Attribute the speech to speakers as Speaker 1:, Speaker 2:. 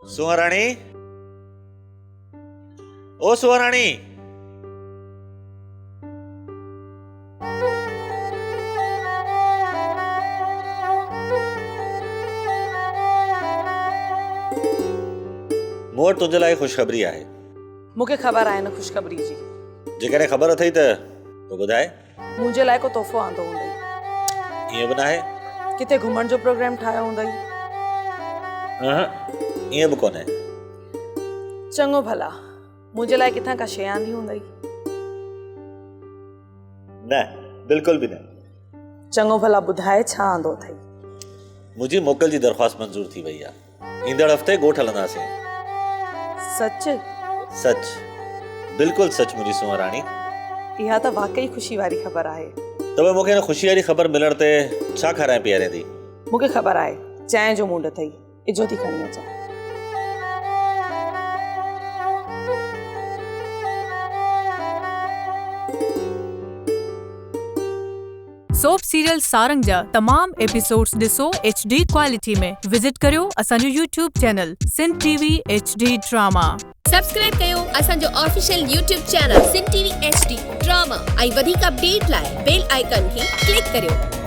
Speaker 1: सुहाराणी, ओ सुहाराणी। मूं वटि तुंहिंजे लाइ ख़ुशख़बरी आहे।
Speaker 2: मूंखे ख़बर आहे न ख़ुशख़बरी जी।
Speaker 1: जेकॾहिं ख़बर अथई त तूं ॿुधाए।
Speaker 2: मुंहिंजे लाइ को तोहफ़ो आंदो हूंदई।
Speaker 1: ईअं बि न आहे।
Speaker 2: किथे घुमण जो प्रोग्राम ठाहियो हूंदई।
Speaker 1: ईअं बि कोन्हे।
Speaker 2: चङो भला मुंहिंजे लाइ किथां का शइ आंदी हूंदई।
Speaker 1: न, बिल्कुलु बि न।
Speaker 2: चङो भला ॿुधाए छा आंदो अथई।
Speaker 1: मुंहिंजी मोकल जी दरख़्वास्त मंज़ूर थी वई आहे। ईंदड़ हफ़्ते ॻोठ हलंदासीं।
Speaker 2: सच?
Speaker 1: सच, बिल्कुलु सच मुंहिंजी सुहाराणी।
Speaker 2: इहा त वाकई ख़ुशी वारी ख़बर आहे।
Speaker 1: त मूंखे हिन ख़ुशी वारी ख़बर मिलण ते छा खाराए पीआरे थी?
Speaker 2: मूंखे ख़बर आहे चांहि जो मूड अथई। इजो थी खणी अचां।
Speaker 3: सोप सीरियल सारंग जा तमाम एपिसोड्स ॾिसो HD क्वालिटी में। विजिट करियो असांजो YouTube channel Sindh TV HD drama.
Speaker 4: Subscribe कयो असांजो official YouTube channel Sindh TV HD drama ऐं वधीक अपडेट लाइ बेल आइकन खे क्लिक करियो।